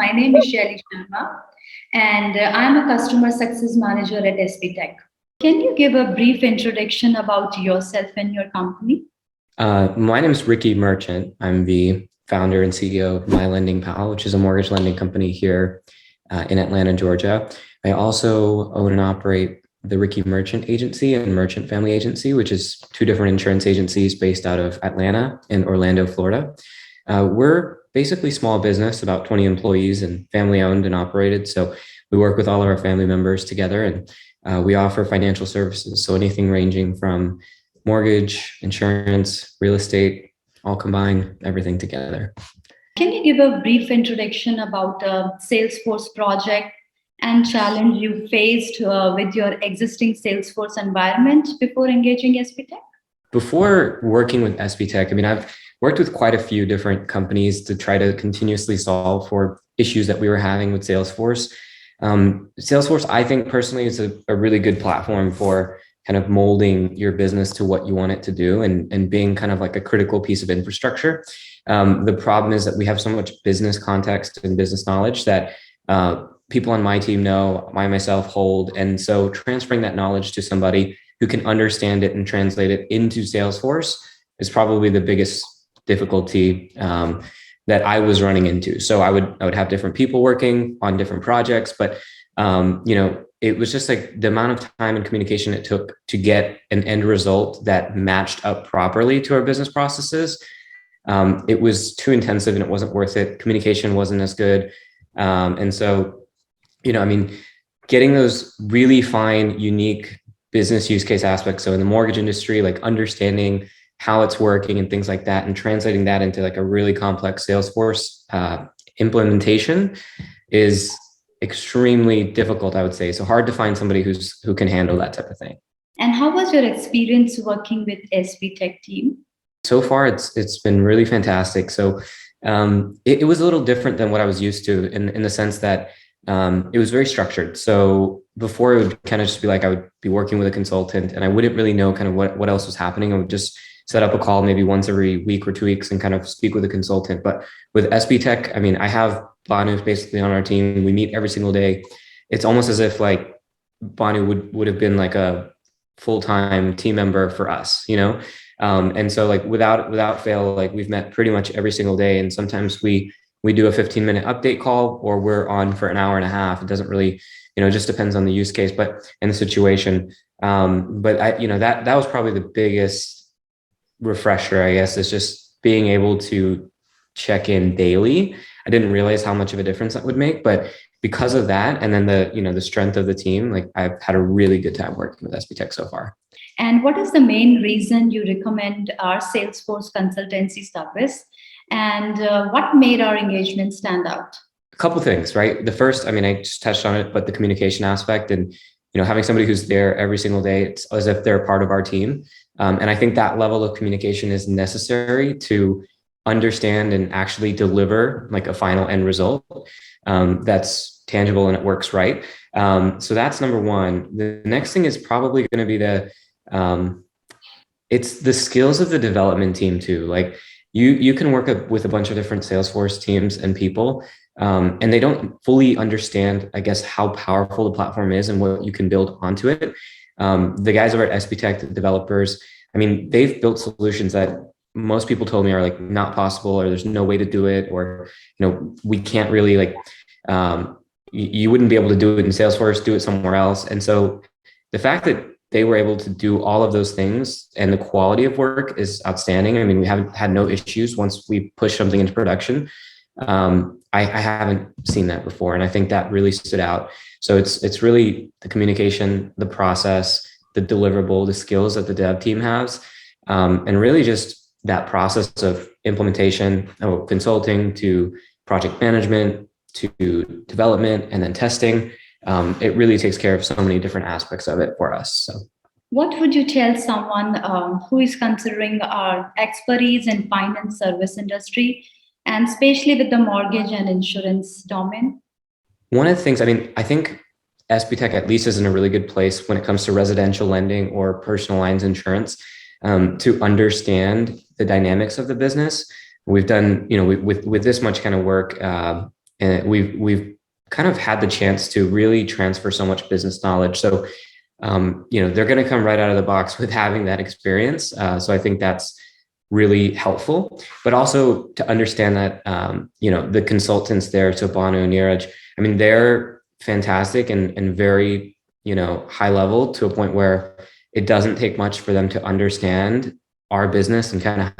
My name is Shelly Sharma, and I'm a customer success manager at SB Tech. Can you give a brief introduction about yourself and your company? My name is Ricky Merchant. I'm the founder and CEO of MyLendingPal, which is a mortgage lending company here in Atlanta, Georgia. I also own and operate the Ricky Merchant Agency and Merchant Family Agency, which is two different insurance agencies based out of Atlanta and Orlando, Florida. We're basically small business, about 20 employees and family owned and operated. So we work with all of our family members together, and we offer financial services. So anything ranging from mortgage, insurance, real estate, all combined, everything together. Can you give a brief introduction about the Salesforce project and challenge you faced with your existing Salesforce environment before engaging SB Tech? Before working with SB Tech, I've worked with quite a few different companies to try to continuously solve for issues that we were having with Salesforce. Salesforce, I think personally, is a really good platform for kind of molding your business to what you want it to do and being kind of like a critical piece of infrastructure. The problem is that we have so much business context and business knowledge that people on my team know, I myself hold. And so transferring that knowledge to somebody who can understand it and translate it into Salesforce is probably the biggest difficulty that I was running into. So I would have different people working on different projects, but it was just like the amount of time and communication it took to get an end result that matched up properly to our business processes. It was too intensive and it wasn't worth it. Communication wasn't as good. And so, getting those really fine, unique business use case aspects. So in the mortgage industry, like understanding how it's working and things like that, and translating that into like a really complex Salesforce implementation is extremely difficult, I would say. So hard to find somebody who can handle that type of thing. And how was your experience working with SB Tech team? So far, it's been really fantastic. So it was a little different than what I was used to in the sense that it was very structured. So before, it would kind of just be like I would be working with a consultant and I wouldn't really know kind of what else was happening. I would just set up a call maybe once every week or 2 weeks and kind of speak with a consultant. But with SB Tech, I have Banu basically on our team. We meet every single day. It's almost as if like Banu would have been like a full-time team member for us, and so like without fail, like we've met pretty much every single day. And sometimes we do a 15-minute update call, or we're on for an hour and a half. It doesn't really, it just depends on the use case, but in the situation. But that was probably the biggest refresher, I guess, is just being able to check in daily. I didn't realize how much of a difference that would make, but because of that, and then the strength of the team, like I've had a really good time working with SB Tech so far. And what is the main reason you recommend our Salesforce consultancy service? And what made our engagement stand out? A couple of things, right? The first, I just touched on it, but the communication aspect and, having somebody who's there every single day, it's as if they're a part of our team. And I think that level of communication is necessary to understand and actually deliver like a final end result that's tangible and it works right. So that's number one. The next thing is probably going to be it's the skills of the development team too. Like you can work with a bunch of different Salesforce teams and people, and they don't fully understand, I guess, how powerful the platform is and what you can build onto it. The guys over at SB Tech, the developers, they've built solutions that most people told me are like not possible, or there's no way to do it, or, we can't really like, you wouldn't be able to do it in Salesforce, do it somewhere else. And so the fact that they were able to do all of those things and the quality of work is outstanding. We haven't had no issues once we push something into production. I haven't seen that before. And I think that really stood out. So it's really the communication, the process, the deliverable, the skills that the dev team has, and really just that process of implementation, consulting to project management to development and then testing. It really takes care of so many different aspects of it for us. So, what would you tell someone who is considering our expertise in finance service industry, and especially with the mortgage and insurance domain? One of the things, I think SB Tech at least is in a really good place when it comes to residential lending or personal lines insurance, to understand the dynamics of the business. We've done, with this much kind of work, and we've kind of had the chance to really transfer so much business knowledge. So, they're going to come right out of the box with having that experience. So I think that's really helpful, but also to understand that, the consultants there, so Banu and Neeraj, I mean, they're fantastic and very, high level, to a point where it doesn't take much for them to understand our business and kind of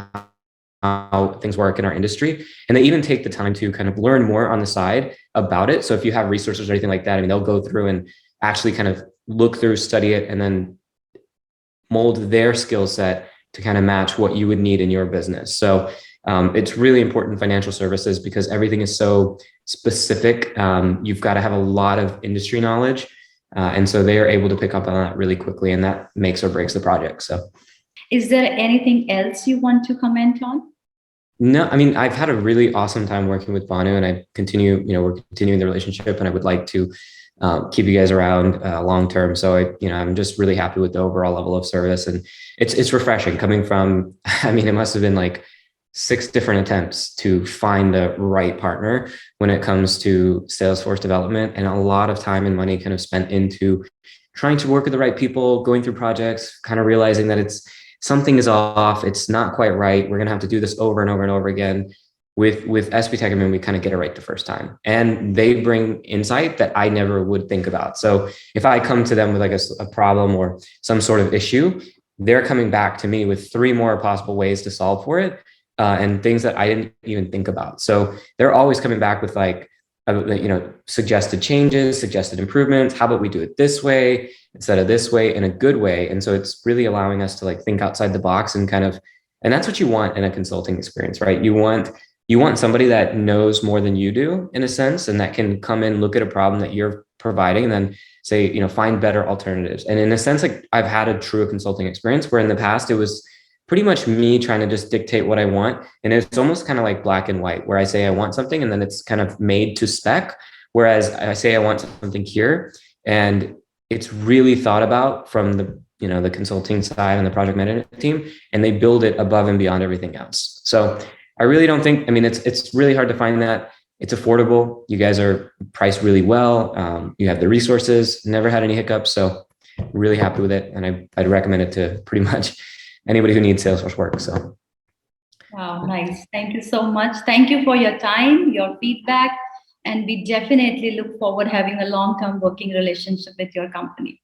how things work in our industry. And they even take the time to kind of learn more on the side about it. So if you have resources or anything like that, I mean, they'll go through and actually kind of look through, study it, and then mold their skill set to kind of match what you would need in your business. So it's really important in financial services because everything is so specific. You've got to have a lot of industry knowledge. And so they are able to pick up on that really quickly, and that makes or breaks the project. So, is there anything else you want to comment on? No, I mean, I've had a really awesome time working with Banu, and we're continuing the relationship, and I would like to keep you guys around long term. So I'm just really happy with the overall level of service, and it's refreshing coming from, I mean, it must have been like 6 different attempts to find the right partner when it comes to Salesforce development, and a lot of time and money kind of spent into trying to work with the right people, going through projects, kind of realizing that something is off. It's not quite right. We're going to have to do this over and over and over again. With SB Tech, I mean, we kind of get it right the first time, and they bring insight that I never would think about. So if I come to them with like a problem or some sort of issue, they're coming back to me with 3 more possible ways to solve for it, and things that I didn't even think about. So they're always coming back with like, suggested changes, suggested improvements. How about we do it this way instead of this way, in a good way? And so it's really allowing us to like think outside the box and and that's what you want in a consulting experience, right? You want somebody that knows more than you do, in a sense, and that can come in, look at a problem that you're providing, and then say, find better alternatives. And in a sense, like, I've had a true consulting experience where in the past it was pretty much me trying to just dictate what I want. And it's almost kind of like black and white, where I say I want something and then it's kind of made to spec. Whereas I say I want something here, and it's really thought about from the consulting side and the project management team, and they build it above and beyond everything else. So I really don't think, I mean, it's really hard to find that. It's affordable. You guys are priced really well. You have the resources, never had any hiccups. So really happy with it. And I'd recommend it to pretty much anybody who needs Salesforce work. So. Wow, nice. Thank you so much. Thank you for your time, your feedback, and we definitely look forward having a long-term working relationship with your company.